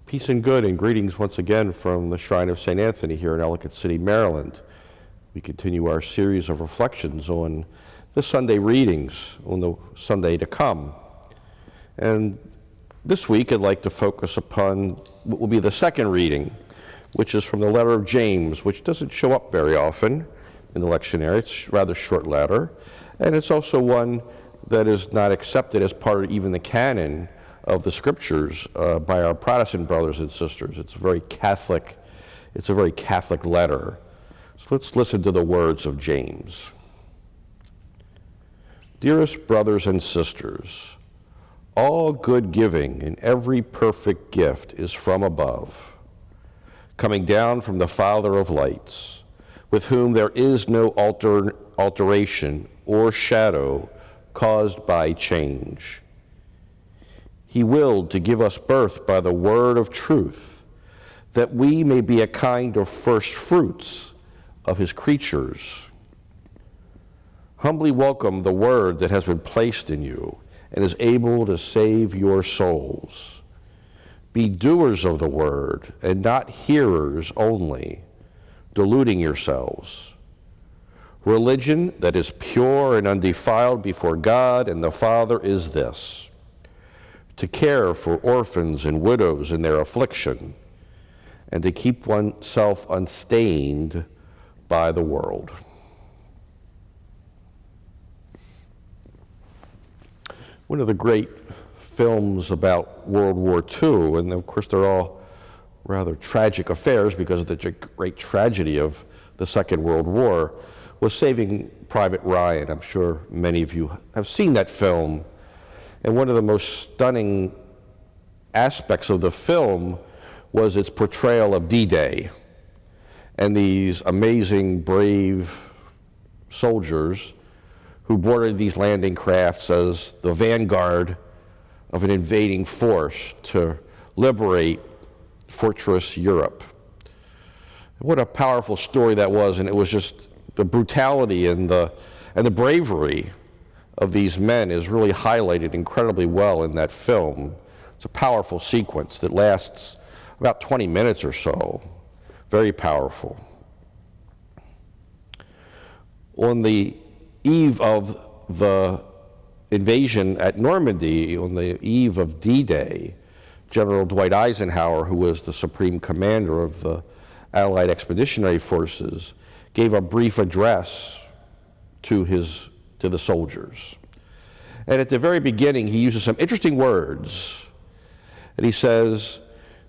Peace and good and greetings once again from the Shrine of St. Anthony here in Ellicott City, Maryland. We continue our series of reflections on the Sunday readings on the Sunday to come. And this week I'd like to focus upon what will be the second reading, which is from the letter of James, which doesn't show up very often in the lectionary. It's a rather short letter, and it's also one that is not accepted as part of even the canon of the scriptures by our Protestant brothers and sisters. It's a very Catholic letter. So let's listen to the words of James. Dearest brothers and sisters, all good giving and every perfect gift is from above, coming down from the Father of lights, with whom there is no alteration or shadow caused by change. He willed to give us birth by the word of truth, that we may be a kind of first fruits of his creatures. Humbly welcome the word that has been placed in you and is able to save your souls. Be doers of the word and not hearers only, deluding yourselves. Religion that is pure and undefiled before God and the Father is this: to care for orphans and widows in their affliction, and to keep oneself unstained by the world. One of the great films about World War II, and of course they're all rather tragic affairs because of the great tragedy of the Second World War, was Saving Private Ryan. I'm sure many of you have seen that film. And one of the most stunning aspects of the film was its portrayal of D-Day and these amazing, brave soldiers who boarded these landing crafts as the vanguard of an invading force to liberate Fortress Europe. What a powerful story that was, and it was just the brutality and the bravery of these men is really highlighted incredibly well in that film. It's a powerful sequence that lasts about 20 minutes or so. Very powerful. On the eve of the invasion at Normandy, on the eve of D-Day, General Dwight Eisenhower, who was the supreme commander of the Allied Expeditionary Forces, gave a brief address to the soldiers. And at the very beginning, he uses some interesting words. And he says,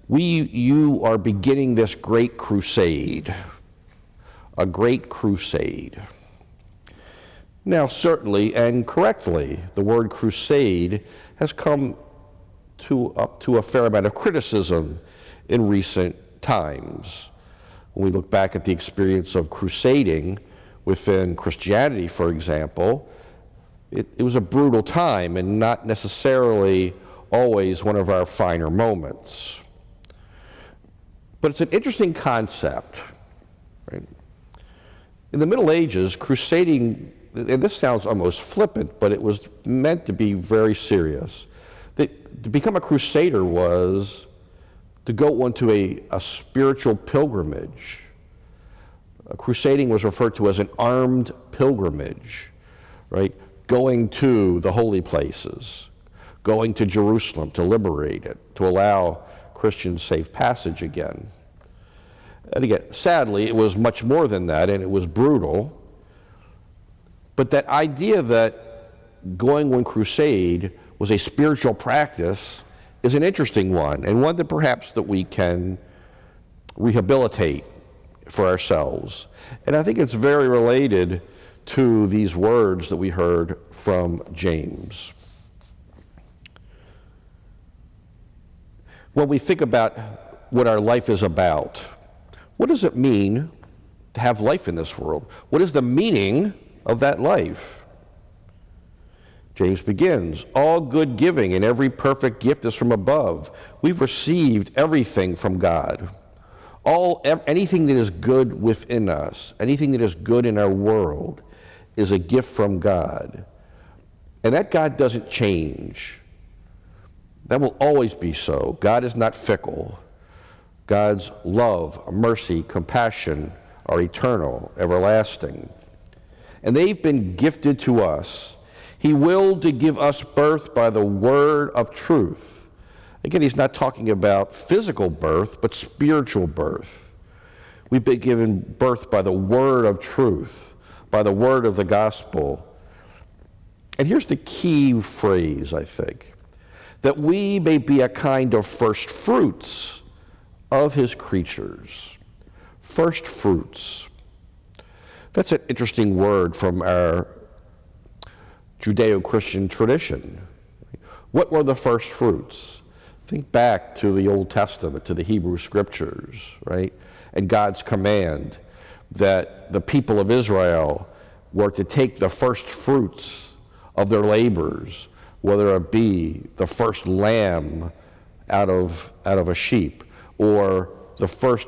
you are beginning this great crusade, a great crusade. Now, certainly and correctly, the word crusade has come up to a fair amount of criticism in recent times. When we look back at the experience of crusading within Christianity, for example, it was a brutal time and not necessarily always one of our finer moments. But it's an interesting concept, right? In the Middle Ages, crusading, and this sounds almost flippant, but it was meant to be very serious. To become a crusader was to go onto a spiritual pilgrimage. Crusading was referred to as an armed pilgrimage, right? Going to the holy places, going to Jerusalem to liberate it, to allow Christians safe passage again. And again, sadly, it was much more than that, and it was brutal. But that idea that going on crusade was a spiritual practice is an interesting one, and one that perhaps that we can rehabilitate for ourselves. And I think it's very related to these words that we heard from James. When we think about what our life is about, what does it mean to have life in this world? What is the meaning of that life? James begins, all good giving and every perfect gift is from above. We've received everything from God. Anything that is good within us, anything that is good in our world is a gift from God. And that God doesn't change. That will always be so. God is not fickle. God's love, mercy, compassion are eternal, everlasting. And they've been gifted to us. He willed to give us birth by the word of truth. Again, he's not talking about physical birth, but spiritual birth. We've been given birth by the word of truth, by the word of the gospel. And here's the key phrase, I think, that we may be a kind of first fruits of his creatures. First fruits. That's an interesting word from our Judeo-Christian tradition. What were the first fruits? Think back to the Old Testament, to the Hebrew Scriptures, right? And God's command that the people of Israel were to take the first fruits of their labors, whether it be the first lamb out of a sheep, or the first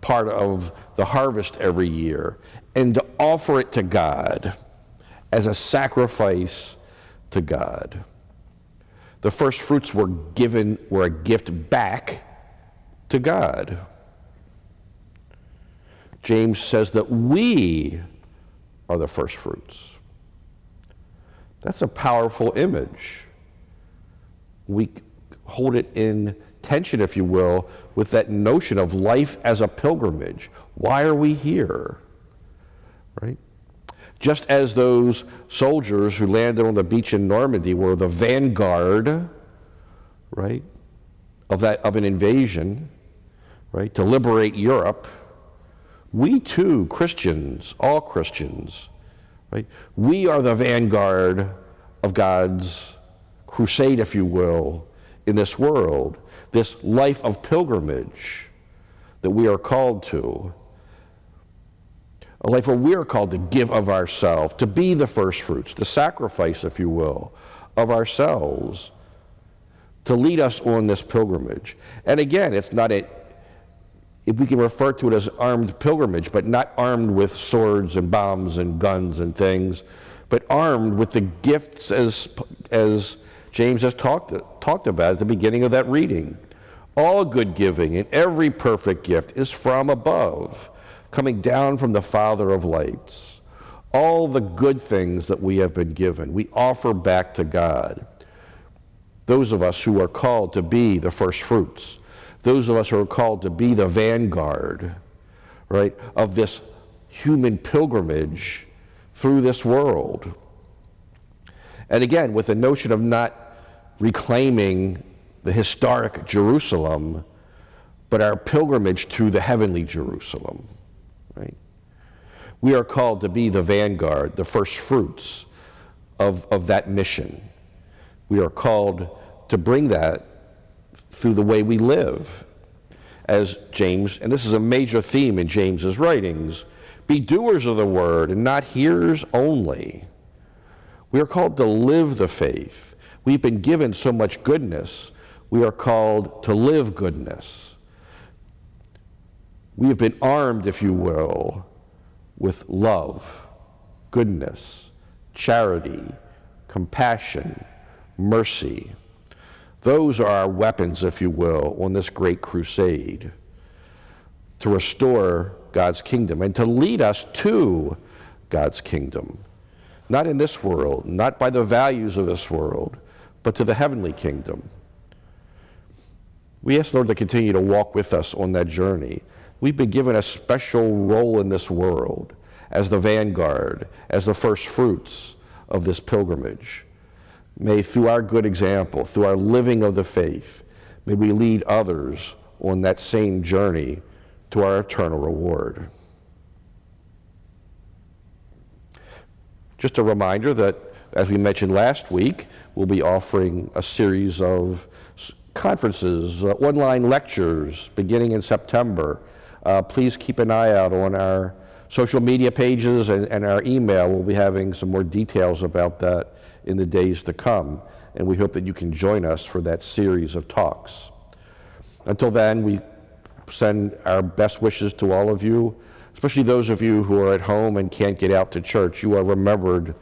part of the harvest every year, and to offer it to God as a sacrifice to God. The first fruits were a gift back to God. James says that we are the first fruits. That's a powerful image. We hold it in tension, if you will, with that notion of life as a pilgrimage. Why are we here? Right? Just as those soldiers who landed on the beach in Normandy were the vanguard, right, of an invasion, right, to liberate Europe, we too, Christians, all Christians, right, we are the vanguard of God's crusade, if you will, in this world, this life of pilgrimage that we are called to. A life where we are called to give of ourselves, to be the first fruits, to sacrifice, if you will, of ourselves, to lead us on this pilgrimage. And again, it's not if we can refer to it as armed pilgrimage, but not armed with swords and bombs and guns and things, but armed with the gifts as James has talked about at the beginning of that reading. All good giving and every perfect gift is from above, coming down from the Father of lights. All the good things that we have been given, we offer back to God. Those of us who are called to be the first fruits, those of us who are called to be the vanguard, right, of this human pilgrimage through this world. And again, with the notion of not reclaiming the historic Jerusalem, but our pilgrimage to the heavenly Jerusalem, right? We are called to be the vanguard, the first fruits of that mission. We are called to bring that through the way we live. As James, and this is a major theme in James's writings, be doers of the word and not hearers only. We are called to live the faith. We've been given so much goodness. We are called to live goodness. We have been armed, if you will, with love, goodness, charity, compassion, mercy. Those are our weapons, if you will, on this great crusade to restore God's kingdom and to lead us to God's kingdom. Not in this world, not by the values of this world, but to the heavenly kingdom. We ask the Lord to continue to walk with us on that journey. We've been given a special role in this world as the vanguard, as the first fruits of this pilgrimage. May through our good example, through our living of the faith, may we lead others on that same journey to our eternal reward. Just a reminder that, as we mentioned last week, we'll be offering a series of conferences, online lectures beginning in September. Please keep an eye out on our social media pages and our email. We'll be having some more details about that in the days to come, and we hope that you can join us for that series of talks. Until then, we send our best wishes to all of you, especially those of you who are at home and can't get out to church. You are remembered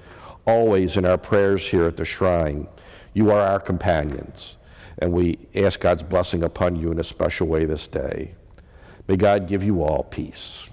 always in our prayers here at the shrine. You are our companions, and we ask God's blessing upon you in a special way this day. May God give you all peace.